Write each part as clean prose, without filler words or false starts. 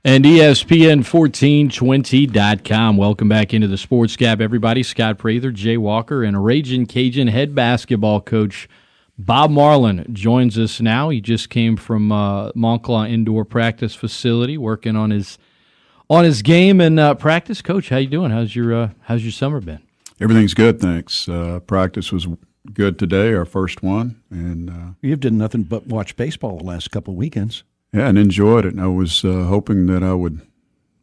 And ESPN1420.com. Welcome back into the Sports Gap, everybody. Scott Prather, Jay Walker, and Ragin Cajun head basketball coach Bob Marlin joins us now. He just came from Monclaw Indoor Practice Facility, working on his game and practice. Coach, how you doing? How's your summer been? Everything's good, thanks. Practice was good today, our first one, and you've done nothing but watch baseball the last couple of weekends. Yeah, and enjoyed it. And I was hoping that I would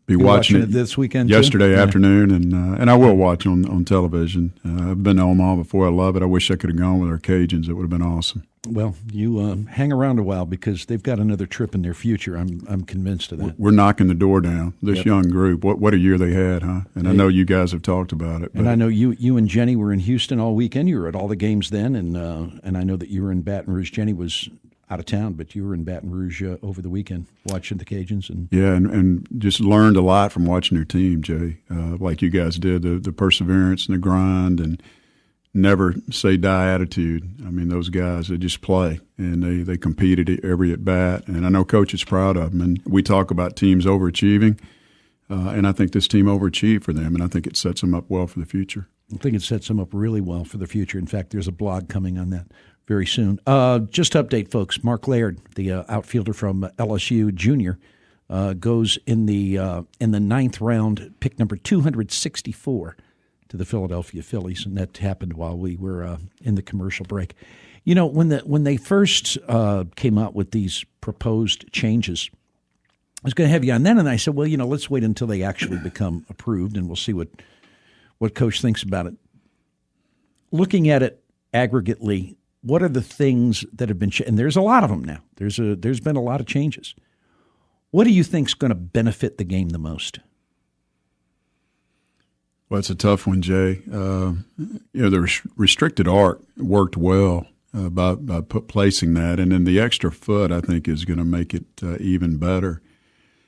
be watching it this weekend yesterday afternoon, and I will watch on television. I've been to Omaha before. I love it. I wish I could have gone with our Cajuns. It would have been awesome. Well, you hang around a while because they've got another trip in their future. I'm convinced of that. We're knocking the door down. This young group. What a year they had, huh? And I know you guys have talked about it. And I know you and Jenny were in Houston all weekend. You were at all the games then, and I know that you were in Baton Rouge. Jenny was out of town, but you were in Baton Rouge over the weekend watching the Cajuns. And just learned a lot from watching their team, Jay, like you guys did, the perseverance and the grind and never say die attitude. I mean, those guys, they just play, and they competed at every at-bat, and I know Coach is proud of them. And we talk about teams overachieving, and I think this team overachieved for them, and I think it sets them up well for the future. I think it sets them up really well for the future. In fact, there's a blog coming on that very soon. Just to update folks, Mark Laird, the outfielder from LSU Junior, goes in the ninth round, pick number 264 to the Philadelphia Phillies, and that happened while we were in the commercial break. You know, when they first came out with these proposed changes, I was going to have you on then, and I said, well, let's wait until they actually become approved, and we'll see what Coach thinks about it. Looking at it aggregately, what are the things that have been and there's a lot of them now. There's been a lot of changes. What do you think is going to benefit the game the most? Well, it's a tough one, Jay. The restricted arc worked well by placing that, and then the extra foot, I think, is going to make it even better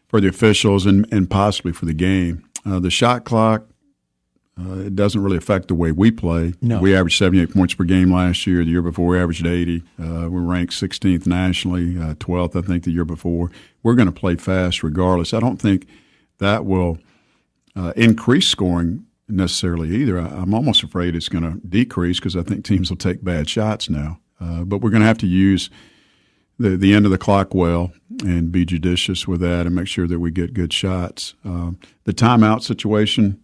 for the officials and possibly for the game. The shot clock, it doesn't really affect the way we play. No. We averaged 78 points per game last year. The year before, we averaged 80. We're ranked 16th nationally, 12th, I think, the year before. We're going to play fast regardless. I don't think that will increase scoring necessarily either. I'm almost afraid it's going to decrease because I think teams will take bad shots now. But we're going to have to use the end of the clock well and be judicious with that and make sure that we get good shots. The timeout situation,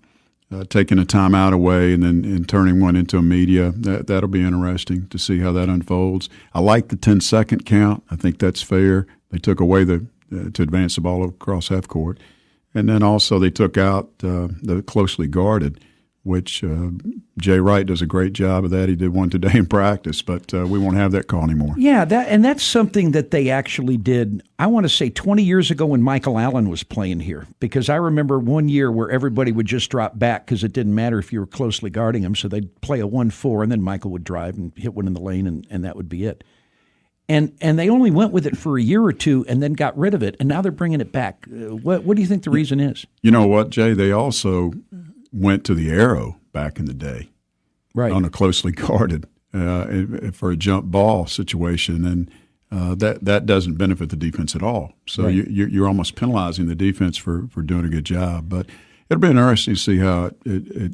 taking a timeout away and turning one into a media, that'll be interesting to see how that unfolds. I like the 10-second count. I think that's fair. They took away to advance the ball across half court. And then also they took out the closely guarded, which Jay Wright does a great job of that. He did one today in practice, but we won't have that call anymore. Yeah, that's something that they actually did, I want to say 20 years ago when Michael Allen was playing here, because I remember one year where everybody would just drop back because it didn't matter if you were closely guarding him, so they'd play a 1-4, and then Michael would drive and hit one in the lane, and that would be it. And they only went with it for a year or two and then got rid of it, and now they're bringing it back. What do you think the reason is? You know what, Jay? They also went to the arrow back in the day, right, on a closely guarded for a jump ball situation, and that doesn't benefit the defense at all. So right. you're almost penalizing the defense for doing a good job. But it'll be interesting to see how it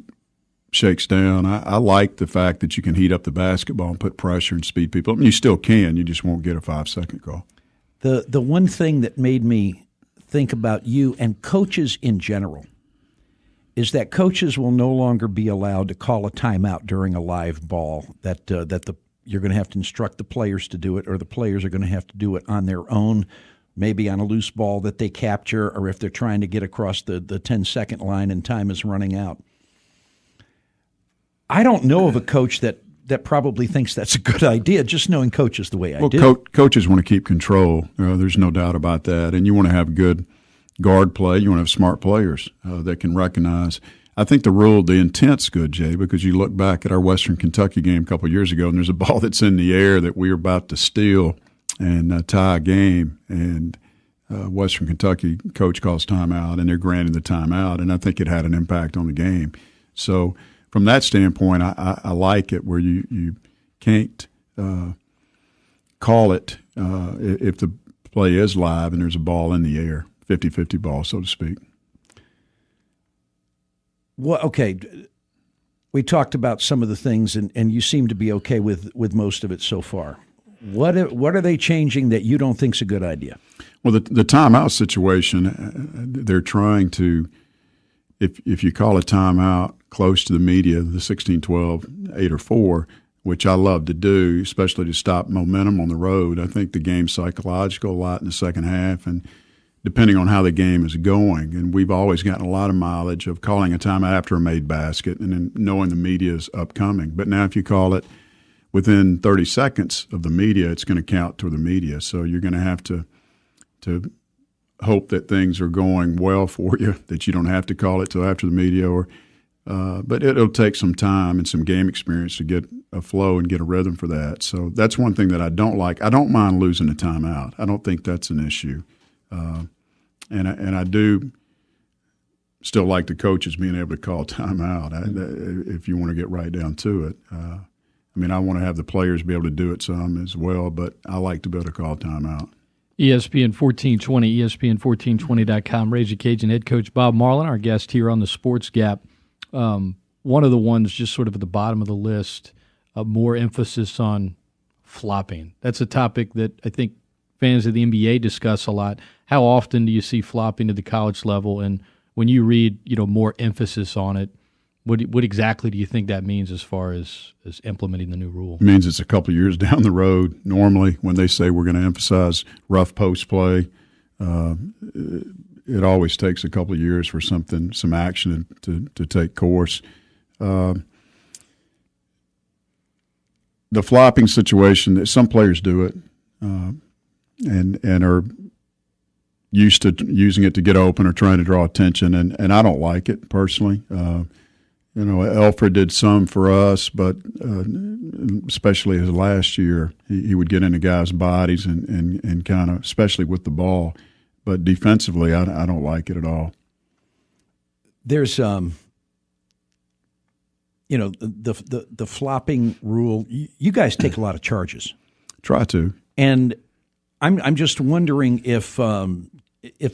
shakes down. I like the fact that you can heat up the basketball and put pressure and speed people up. And you still can. You just won't get a 5-second call. The one thing that made me think about you and coaches in general is that coaches will no longer be allowed to call a timeout during a live ball, that you're going to have to instruct the players to do it, or the players are going to have to do it on their own, maybe on a loose ball that they capture, or if they're trying to get across the 10-second line and time is running out. I don't know of a coach that probably thinks that's a good idea, just knowing coaches the way I do. Coaches want to keep control. There's no doubt about that. And you want to have good guard play. You want to have smart players that can recognize. I think the intent's good, Jay, because you look back at our Western Kentucky game a couple of years ago, and there's a ball that's in the air that we were about to steal and tie a game. And Western Kentucky coach calls timeout, and they're granting the timeout. And I think it had an impact on the game. So from that standpoint, I like it where you can't call it if the play is live and there's a ball in the air. 50-50 ball, so to speak. Well, okay. We talked about some of the things, and you seem to be okay with most of it so far. What are they changing that you don't think's a good idea? Well, the timeout situation, they're trying to, if you call a timeout close to the media, the 16-12, 8 or 4, which I love to do, especially to stop momentum on the road. I think the game's psychological a lot in the second half, and depending on how the game is going. And we've always gotten a lot of mileage of calling a timeout after a made basket and then knowing the media is upcoming. But now if you call it within 30 seconds of the media, it's going to count to the media. So you're going to have to hope that things are going well for you, that you don't have to call it till after the media. But it'll take some time and some game experience to get a flow and get a rhythm for that. So that's one thing that I don't like. I don't mind losing a timeout. I don't think that's an issue. And I do still like the coaches being able to call timeout if you want to get right down to it. I want to have the players be able to do it some as well, but I like to be able to call timeout. ESPN 1420, ESPN1420.com. Ragin Cajun head coach Bob Marlin, our guest here on the Sports Gap. One of the ones just sort of at the bottom of the list, more emphasis on flopping. That's a topic that I think fans of the NBA discuss a lot. How often do you see flopping at the college level? And when you read, more emphasis on it, what exactly do you think that means as far as implementing the new rule? It means it's a couple of years down the road. Normally, when they say we're going to emphasize rough post play, it always takes a couple of years for some action to take course. The flopping situation, some players do it and are used to using it to get open or trying to draw attention, and I don't like it personally. Alfred did some for us, but especially his last year, he would get into guys' bodies and kind of, especially with the ball. But defensively, I don't like it at all. There's, the flopping rule. You guys take a lot of charges. Try to. And I'm just wondering if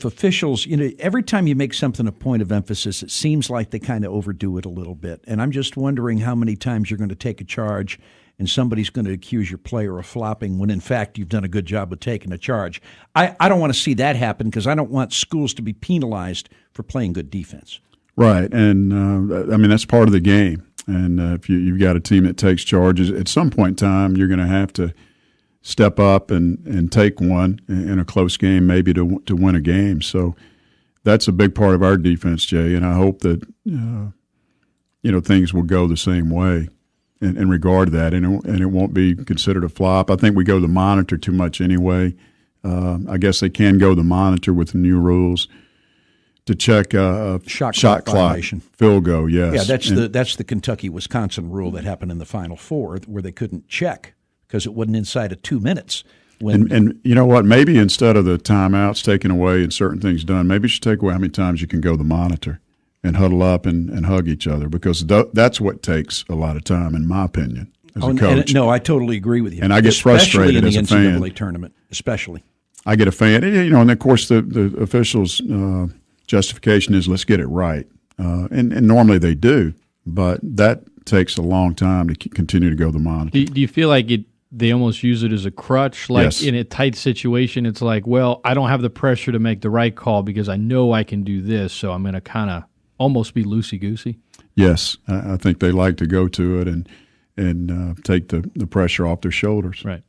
officials, every time you make something a point of emphasis, it seems like they kind of overdo it a little bit. And I'm just wondering how many times you're going to take a charge and somebody's going to accuse your player of flopping when, in fact, you've done a good job of taking a charge. I don't want to see that happen because I don't want schools to be penalized for playing good defense. Right. And, that's part of the game. And if you've got a team that takes charges, at some point in time, you're going to have to step up and take one in a close game, maybe to win a game. So that's a big part of our defense, Jay, and I hope that things will go the same way in regard to that, and it won't be considered a flop. I think we go the monitor too much anyway. I guess they can go the monitor with the new rules to check shot clock violation. Field goal. Yes, yeah, that's the Kentucky-Wisconsin rule that happened in the Final Four where they couldn't check because it wasn't inside of 2 minutes. And you know what? Maybe instead of the timeouts taken away and certain things done, maybe you should take away how many times you can go the monitor and huddle up and hug each other, because that's what takes a lot of time, in my opinion, as a coach. No, I totally agree with you. And I get frustrated as a fan. Especially in the NCAA tournament, especially. I get a fan. And of course the officials' justification is let's get it right. And normally they do, but that takes a long time to continue to go the monitor. Do you feel like they almost use it as a crutch? Like yes. In a tight situation, it's like, well, I don't have the pressure to make the right call because I know I can do this, so I'm going to kind of almost be loosey-goosey? Yes. I think they like to go to it and take the pressure off their shoulders. Right.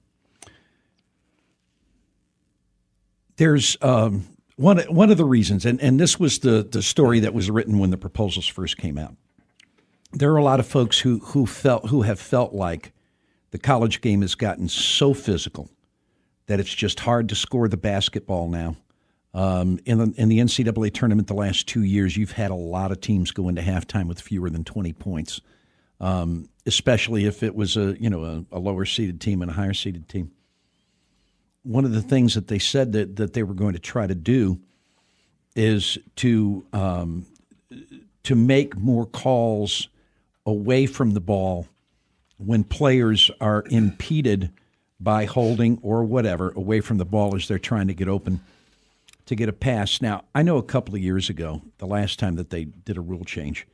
There's one of the reasons, and this was the story that was written when the proposals first came out. There are a lot of folks who have felt like the college game has gotten so physical that it's just hard to score the basketball now. In the NCAA tournament the last 2 years, you've had a lot of teams go into halftime with fewer than 20 points, especially if it was a lower seeded team and a higher seeded team. One of the things that they said that they were going to try to do is to make more calls away from the ball when players are impeded by holding or whatever away from the ball as they're trying to get open to get a pass. Now, I know a couple of years ago, the last time that they did a rule change,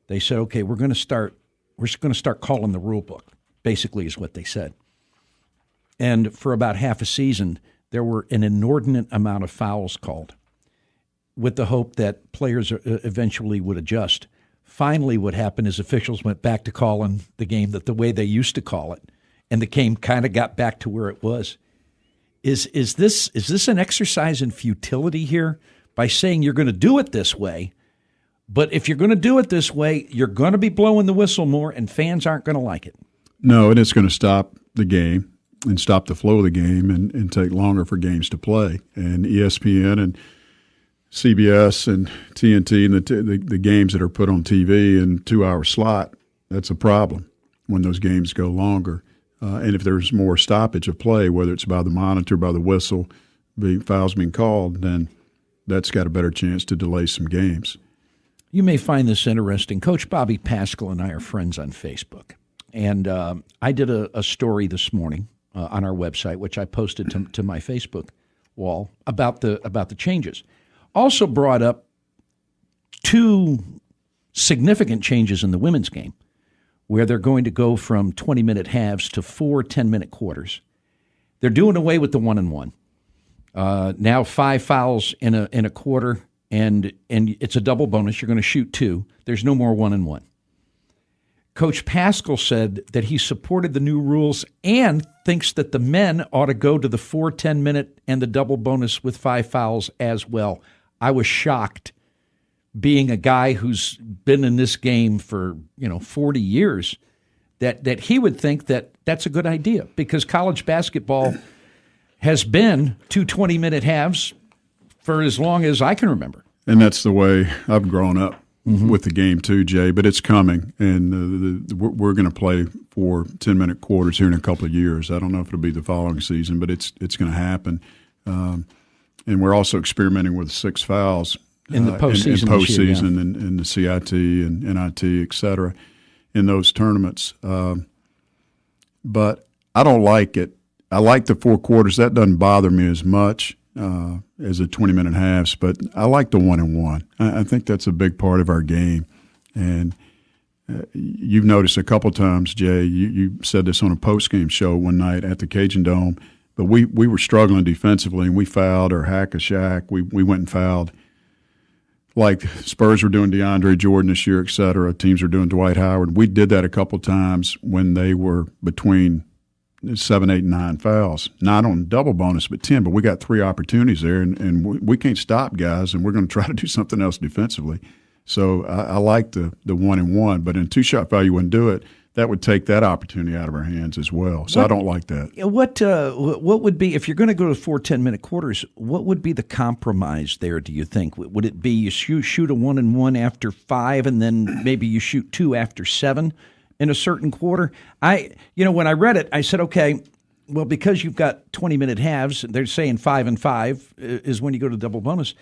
they said, okay, we're going to start calling the rule book, basically is what they said. And for about half a season, there were an inordinate amount of fouls called with the hope that players eventually would adjust. Finally, what happened is officials went back to calling the game the way they used to call it, and the game kind of got back to where it was. Is this an exercise in futility here by saying you're going to do it this way? But if you're going to do it this way, you're going to be blowing the whistle more, and fans aren't going to like it. No, and it's going to stop the game and stop the flow of the game and take longer for games to play. And ESPN and CBS and TNT and the games that are put on TV in 2-hour slot, that's a problem when those games go longer. And if there's more stoppage of play, whether it's by the monitor, by the whistle, fouls being called, then that's got a better chance to delay some games. You may find this interesting. Coach Bobby Pascal and I are friends on Facebook. And I did a story this morning on our website, which I posted to my Facebook wall about the changes. Also brought up two significant changes in the women's game, where they're going to go from 20-minute halves to 4 10-minute quarters. They're doing away with the 1-and-1. Now 5 fouls in a quarter, and it's a double bonus. You're going to shoot 2. There's no more 1-and-1. Coach Pascal said that he supported the new rules and thinks that the men ought to go to the 4 10-minute and the double bonus with 5 fouls as well. I was shocked, being a guy who's been in this game for 40 years, that he would think that that's a good idea, because college basketball has been 2 20-minute halves for as long as I can remember. And that's the way I've grown up with the game too, Jay. But it's coming, and we're going to play 4 10-minute quarters here in a couple of years. I don't know if it'll be the following season, but it's going to happen. And we're also experimenting with 6 fouls in the postseason, and the CIT and NIT, et cetera, in those tournaments. But I don't like it. I like the 4 quarters. That doesn't bother me as much as the 20-minute halves, but I like the 1-and-1. I think that's a big part of our game. And you've noticed a couple times, Jay, you said this on a post-game show one night at the Cajun Dome, but we were struggling defensively, and we fouled or hack a shack. We went and fouled. Like Spurs were doing DeAndre Jordan this year, et cetera. Teams were doing Dwight Howard. We did that a couple times when they were between 7, 8, and 9 fouls. Not on double bonus, but 10. But we got 3 opportunities there, and we can't stop guys, and we're going to try to do something else defensively. So I like the 1-and-1, but in 2-shot foul, you wouldn't do it. That would take that opportunity out of our hands as well. So I don't like that. What would be, if you're going to go to 4 10-minute quarters, what would be the compromise there, do you think? Would it be you shoot a 1-and-1 after 5, and then maybe you shoot 2 after 7 in a certain quarter? When I read it, I said, okay, well, because you've got 20-minute halves, they're saying 5 and 5 is when you go to double bonus.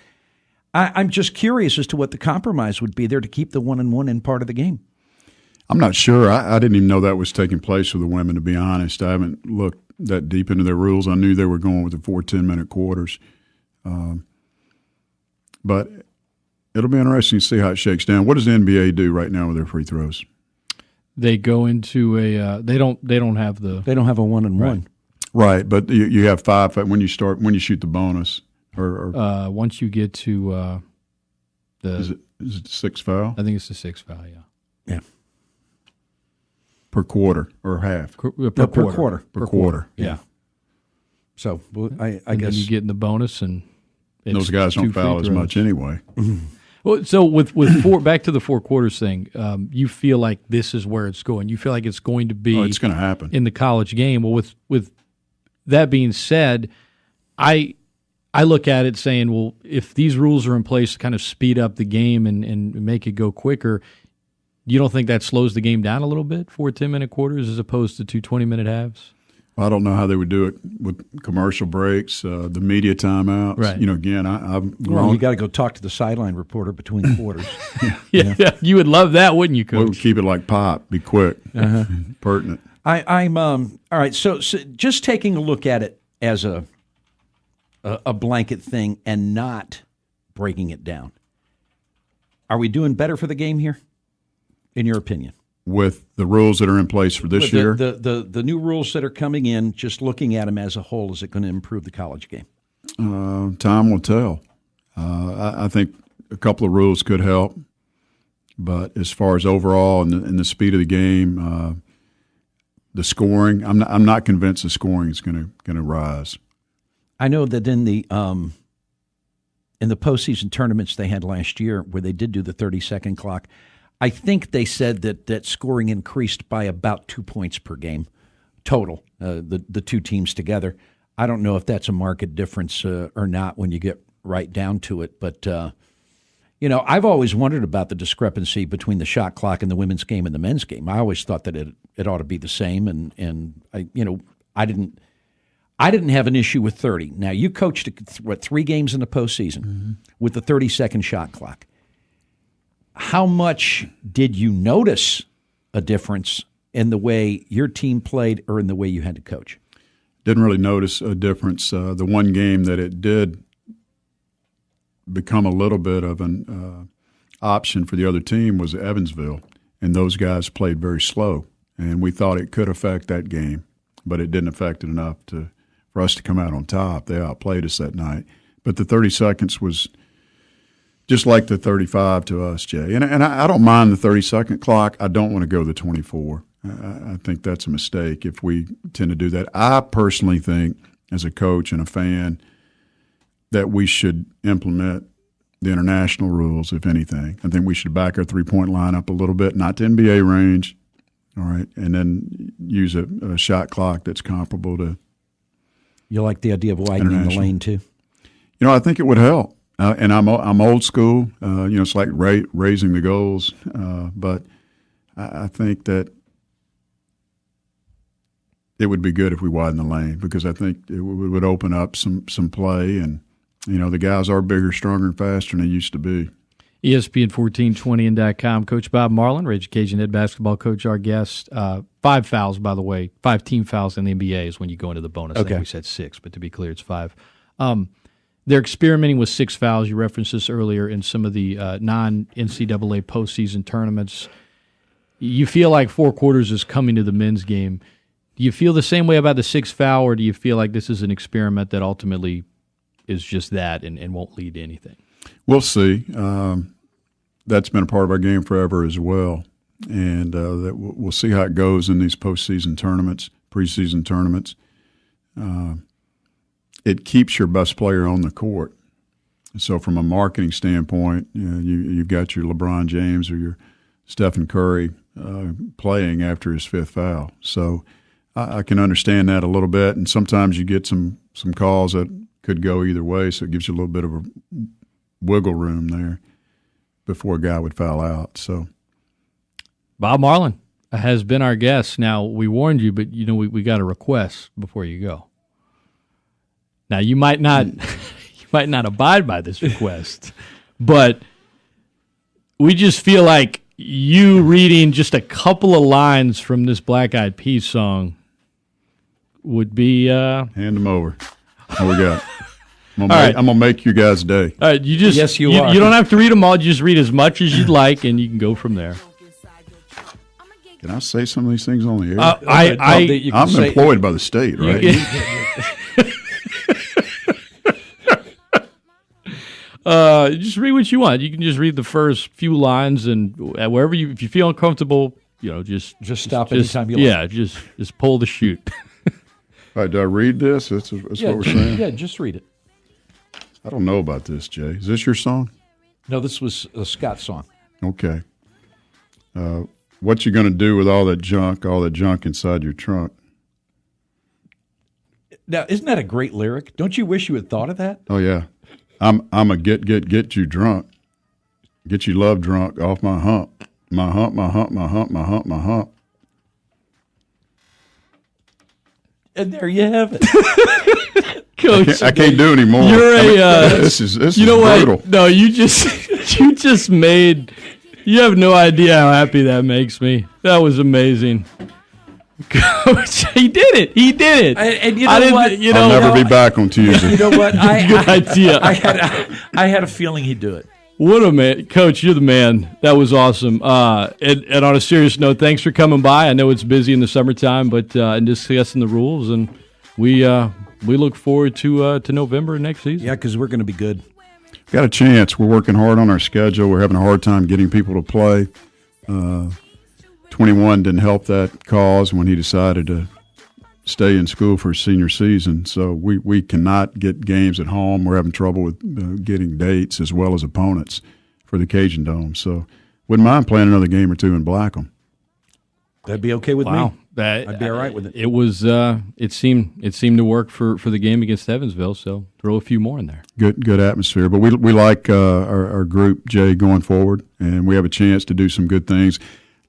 I'm just curious as to what the compromise would be there to keep the 1-and-1 in part of the game. I'm not sure. I didn't even know that was taking place with the women, to be honest. I haven't looked that deep into their rules. I knew they were going with the 4 10-minute quarters. But it'll be interesting to see how it shakes down. What does the NBA do right now with their free throws? They go into a they don't have a 1-and-1. Right, but you have 5 when you shoot the bonus or once you get to is it 6 foul? I think it's the 6 foul, yeah. Yeah. Per quarter or half? Per quarter. Per quarter. Yeah. So I and guess then you get in the bonus, and those guys don't foul as much anyway. Well, so with 4, back to the 4 quarters thing, you feel like this is where it's going. You feel like it's going to be. It's going to happen in the college game. Well, with that being said, I look at it saying, well, if these rules are in place to kind of speed up the game and make it go quicker, you don't think that slows the game down a little bit, 4 10-minute quarters as opposed to 2 20-minute halves? I don't know how they would do it with commercial breaks, the media timeouts. Right. Again, I've grown. Well, you got to go talk to the sideline reporter between quarters. Yeah, you would love that, wouldn't you, Coach? We'll keep it like pop. Be quick, pertinent. I'm all right. So just taking a look at it as a a blanket thing and not breaking it down. Are we doing better for the game here, in your opinion? With the rules that are in place for this year? The new rules that are coming in, just looking at them as a whole, is it going to improve the college game? Time will tell. I think a couple of rules could help. But as far as overall and the speed of the game, the scoring, I'm not convinced the scoring is going to rise. I know that in the postseason tournaments they had last year, where they did do the 30-second clock, I think they said that scoring increased by about 2 points per game total. The two teams together. I don't know if that's a market difference or not when you get right down to it, but. I've always wondered about the discrepancy between the shot clock in the women's game and the men's game. I always thought that it ought to be the same, and I didn't have an issue with 30. Now you coached 3 games in the postseason with the 30-second shot clock. How much did you notice a difference in the way your team played or in the way you had to coach? Didn't really notice a difference. The one game that it did become a little bit of an option for the other team was Evansville, and those guys played very slow, and we thought it could affect that game, but it didn't affect it enough for us to come out on top. They outplayed us that night, but the 30 seconds was just like the 35 to us, Jay, and I don't mind the 30-second clock. I don't want to go the 24. I think that's a mistake if we tend to do that. I personally think, as a coach and a fan, that we should implement the international rules, if anything. I think we should back our three-point line up a little bit, not to NBA range, all right, and then use a shot clock that's comparable to. You like the idea of widening the lane too? I think it would help. And I'm old school. It's like raising the goals, but I think that it would be good if we widen the lane, because I think it would open up some play, and the guys are bigger, stronger, and faster than they used to be. ESPN 1420.com. Coach Bob Marlin, Ragin Cajun head basketball coach, our guest. 5 fouls, by the way. 5 team fouls in the NBA is when you go into the bonus. Okay. I think we said 6, but to be clear, it's 5. They're experimenting with 6 fouls. You referenced this earlier in some of the non-NCAA postseason tournaments. You feel like 4 quarters is coming to the men's game. Do you feel the same way about the 6 foul, or do you feel like this is an experiment that ultimately is just that and won't lead to anything? We'll see. That's been a part of our game forever as well, and we'll see how it goes in these postseason tournaments, preseason tournaments. It keeps your best player on the court. So from a marketing standpoint, you've got your LeBron James or your Stephen Curry playing after his 5th foul. So I can understand that a little bit, and sometimes you get some calls that could go either way, so it gives you a little bit of a wiggle room there before a guy would foul out. So, Bob Marlin has been our guest. Now, we warned you, but we got a request before you go. Now, you might not abide by this request, but we just feel like you reading just a couple of lines from this Black Eyed Peas song would be hand them over. What we got? I'm right. gonna make you guys' day. All right, Yes, you are. You don't have to read them all. Just read as much as you'd like, and you can go from there. Can I say some of these things on the air? I'm employed by the state, right? Just read what you want. You can just read the first few lines, and wherever if you feel uncomfortable, just stop anytime you like. Yeah, just pull the chute. All right, do I read this? That's what we're saying? Yeah, just read it. I don't know about this, Jay. Is this your song? No, this was a Scott song. Okay. What you going to do with all that junk inside your trunk? Now, isn't that a great lyric? Don't you wish you had thought of that? Oh, yeah. I'm a get you drunk. Get you love drunk off my hump. My hump, my hump, my hump, my hump, my hump. And there you have it. Coach, I can't do anymore. This is brutal. What? No, you just made. You have no idea how happy that makes me. That was amazing. Coach, he did it. He did it. And you know what? I'll never be back on Tuesday. You know what? Good idea. I had a feeling he'd do it. What a man. Coach, you're the man. That was awesome. And on a serious note, thanks for coming by. I know it's busy in the summertime, but and discussing the rules, and we look forward to November next season. Yeah, because we're going to be good. Got a chance. We're working hard on our schedule. We're having a hard time getting people to play. 21 didn't help that cause when he decided to stay in school for his senior season. So we cannot get games at home. We're having trouble with getting dates as well as opponents for the Cajun Dome. So wouldn't mind playing another game or two in Blackham. That'd be okay with me. I'd be all right with it. It was. It seemed to work for the game against Evansville. So throw a few more in there. Good atmosphere. But we like our group, Jay, going forward, and we have a chance to do some good things.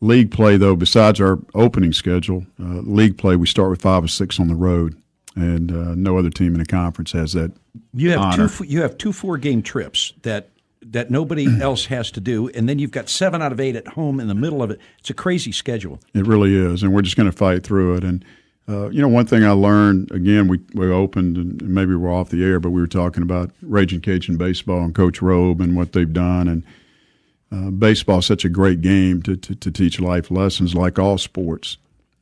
League play, though, besides our opening schedule, league play, we start with 5 or 6 on the road, and no other team in the conference has that. You have honor. you have 2 4-game trips that nobody else has to do, and then you've got 7 out of 8 at home in the middle of it. It's a crazy schedule. It really is, and we're just going to fight through it. And one thing I learned, again, we opened, and maybe we're off the air, but we were talking about Ragin Cajun baseball and Coach Robe and what they've done, and baseball is such a great game to teach life lessons, like all sports.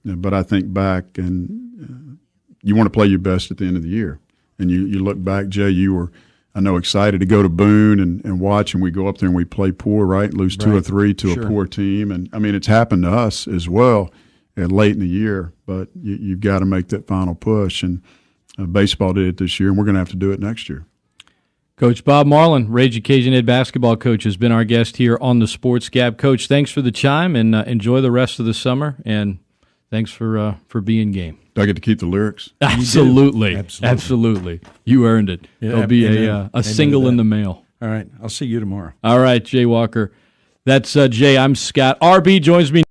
But I think back, and you want to play your best at the end of the year. And you look back, Jay, you were, I know, excited to go to Boone and watch, and we go up there and we play poor, right? Lose 2 or 3 to a poor team. And, I mean, it's happened to us as well late in the year. But you've got to make that final push. And baseball did it this year, and we're going to have to do it next year. Coach Bob Marlin, Ragin Cajun head basketball coach, has been our guest here on the Sports Gab. Coach, thanks for the chime, and enjoy the rest of the summer, and thanks for being game. Do I get to keep the lyrics? Absolutely. You earned it. Yeah, There'll be a single in the mail. All right. I'll see you tomorrow. All right, Jay Walker. That's Jay. I'm Scott. RB joins me